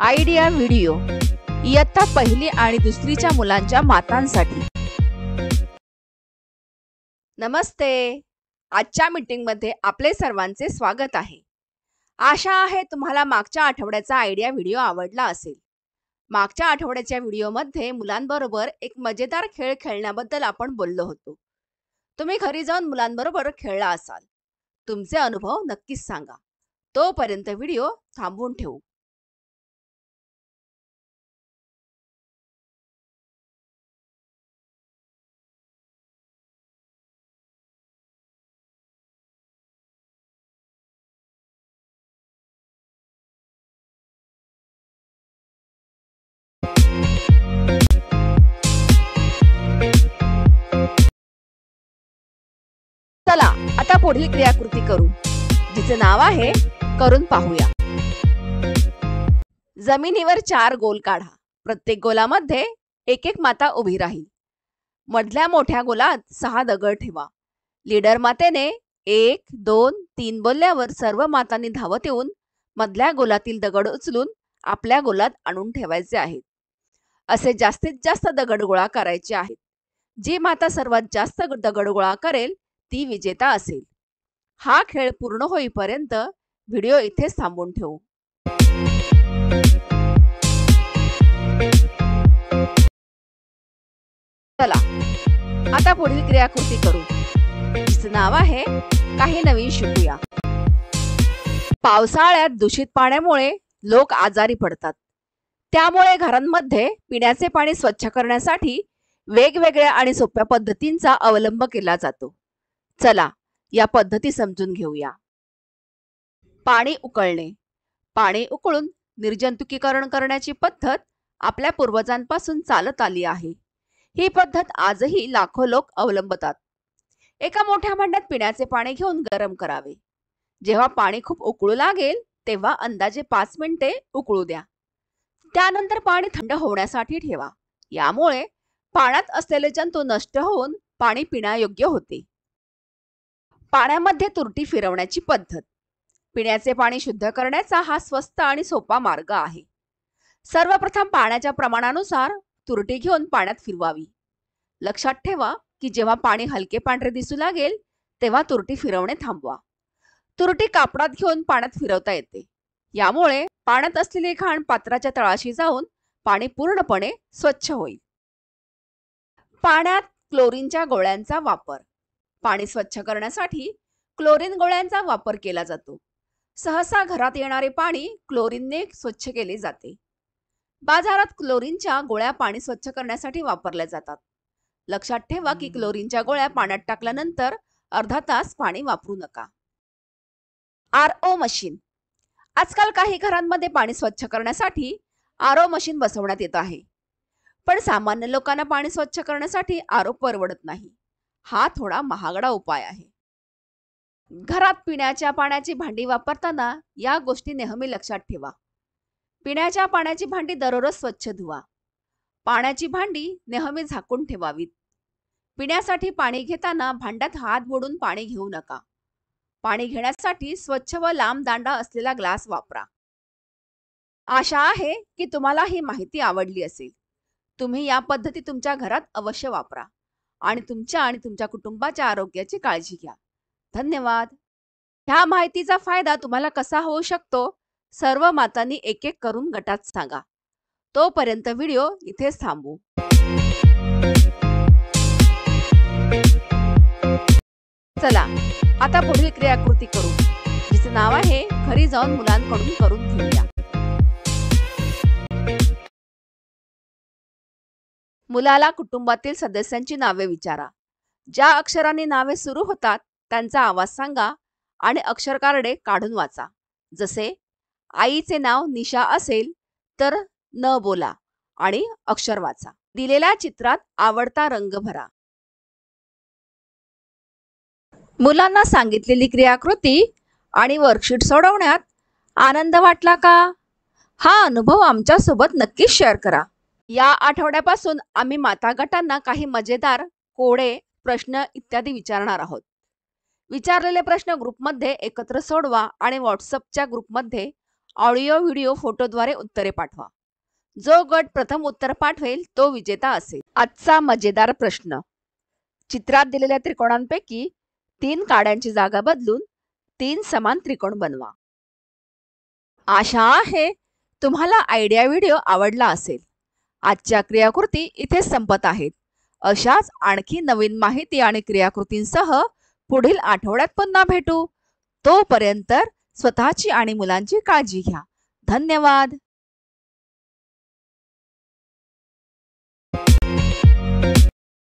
Idea video इयत्ता पहिली आणि दुसरीच्या मुलांच्या मातांसाठी। नमस्ते। आजच्या मीटिंग मध्ये आपले सर्वांचे स्वागत आहे। आशा आहे तुम्हाला मागच्या आठवड्याचा आयडिया व्हिडिओ आवडला असेल। मागच्या आठवड्याच्या व्हिडिओमध्ये मुलांबरोबर एक मजेदार खेळ खेळण्याबद्दल आपण बोललो होतो। तुम्ही घरी जाऊन मुलांबरोबर खेळला असाल। तुमचे अनुभव नक्कीच सांगा। तोपर्यंत व्हिडिओ थांबवून ठेवू। चला आता पुढील क्रियाकृती करू, जिचे नाव आहे करून पाहूया। जमिनीवर 4 गोल काढा। प्रत्येक गोलामध्ये एक एक माता उभी राहील। मधल्या मोठ्या गोलात 6 दगड ठेवा। लीडर मातेने 1, 2, 3 बोलल्यावर सर्व मातांनी धावत येऊन मधल्या गोलातील दगड उचलून आपल्या गोलात आणून ठेवायचे आहेत। असे जास्तीत जास्त दगड गोळा करायचे आहेत। जी माता सर्वात जास्त दगड गोळा करेल ती विजेता असेल। हा खेळ पूर्ण होईपर्यंत व्हिडिओ इथेच थांबवून ठेवू। चला आता पुढील क्रियाकृती करू, जिचे नाव आहे काही नवीन शिकूया। पावसाळ्यात दूषित पाण्यामुळे लोक आजारी पडतात। त्यामुळे घरांमध्ये पिण्याचे पाणी स्वच्छ करण्यासाठी वेगवेगळ्या आणि सोप्या पद्धतींचा अवलंब केला जातो। चला या पद्धती समजून घेऊया। पाणी उकळणे। पाणी उकळून निर्जंतुकीकरण करण्याची पद्धत आपल्या पूर्वजांपासून चालत आली आहे। ही पद्धत आजही लाखो लोक अवलंबतात। एका मोठ्या भांड्यात पिण्याचे पाणी घेऊन गरम करावे। जेव्हा पाणी खूप उकळू लागेल तेव्हा अंदाजे 5 मिनिटे उकळू द्या। त्यानंतर पाणी थंड होण्यासाठी ठेवा। यामुळे पाण्यात असलेले जंतू नष्ट होऊन पाणी पिण्यायोग्य होते। पाण्यामध्ये तुरटी फिरवण्याची पद्धत। पिण्याचे पाणी शुद्ध करण्याचा हा स्वस्त आणि सोपा मार्ग आहे। सर्वप्रथम पाण्याच्या प्रमाणानुसार तुरटी घेऊन पाण्यात फिरवावी। लक्षात ठेवा की जेव्हा पाणी हलके पांढरे दिसू लागेल तेव्हा तुरटी फिरवणे थांबवा। तुरटी कापडात घेऊन पाण्यात फिरवता येते। यामुळे पाण्यात असलेली घाण पात्राच्या तळाशी जाऊन पाणी पूर्णपणे स्वच्छ होईल। पाण्यात क्लोरीनच्या गोळ्यांचा वापर। पाणी स्वच्छ करण्यासाठी क्लोरीन गोळ्यांचा वापर केला जातो। सहसा घरात येणारे पाणी क्लोरीनने स्वच्छ केले जाते। बाजारात क्लोरीनच्या गोळ्या पाणी स्वच्छ करण्यासाठी वापरल्या जातात। लक्षात ठेवा की क्लोरीनच्या गोळ्या पाण्यात टाकल्यानंतर अर्धा तास पाणी वापरू नका। RO machine. आजकाल काही घरांमध्ये पाणी स्वच्छ करण्यासाठी आरओ मशीन बसवण्यात येत आहे। पण सामान्य लोकांना पाणी स्वच्छ करण्यासाठी आरओ परवडत नाही। हा थोडा महागडा उपाय आहे। घरात पिण्याच्या पाण्याची भांडी वापरताना या गोष्टी नेहमी लक्षात ठेवा। पिण्याच्या पाण्याची भांडी दररोज स्वच्छ धुवा। पाण्याची भांडी नेहमी झाकून ठेवावीत। पिण्यासाठी पाणी घेताना भांड्यात हात बुडवून पाणी घेऊ नका। पाणी घेण्यासाठी स्वच्छ व लांब दांडा असलेला ग्लास वापरा। आशा आहे की तुम्हाला ही माहिती आवडली असेल। तुम्ही या पद्धती तुमच्या घरात अवश्य वापरा आणि तुमच्या कुटुंबाच्या आरोग्याची काळजी घ्या। धन्यवाद। ह्या माहितीचा फायदा तुम्हाला कसा होऊ शकतो सर्व मातांनी एक एक करून गटात सांगा। तोपर्यंत व्हिडिओ इथेच थांबवू। चला आता पुढील क्रियाकृती करू, जिचे नाव आहे घरी जाऊन मुलांकडून करून घेऊया। मुलाला कुटुंबातील सदस्यांची नावे विचारा। ज्या अक्षरांनी नावे सुरू होतात त्यांचा आवाज सांगा आणि अक्षर कार्डे काढून वाचा। जसे आईचे नाव निशा असेल तर न बोला आणि अक्षर वाचा। दिलेल्या चित्रात आवडता रंग भरा। मुलांना सांगितलेली क्रियाकृती आणि वर्कशीट सोडवण्यात आनंद वाटला का? हा अनुभव आमच्या सोबत नक्कीच शेअर करा। या आठवड्यापासून आम्ही माता गटांना काही मजेदार कोडे, प्रश्न इत्यादी विचारणार आहोत। विचारलेले प्रश्न ग्रुपमध्ये एकत्र सोडवा आणि व्हॉट्सअपच्या ग्रुपमध्ये ऑडिओ, व्हिडिओ, फोटोद्वारे उत्तरे पाठवा. जो गट प्रथम उत्तर पाठवेल तो विजेता असेल. आजचा मजेदार प्रश्न. चित्रात दिलेल्या त्रिकोणांपैकी 3 काड्यांची जागा बदलून 3 समान त्रिकोण बनवा. आशा आहे तुम्हाला आयडिया व्हिडिओ आवडला असेल. आजच्या क्रियाकृती इथे संपत आहेत. अशाच आणखी नवीन माहिती आणि क्रियाकृतींसह पुढील आठवड्यात पुन्हा भेटू. तोपर्यंत स्वतःची आणि मुलांची काळजी घ्या. धन्यवाद.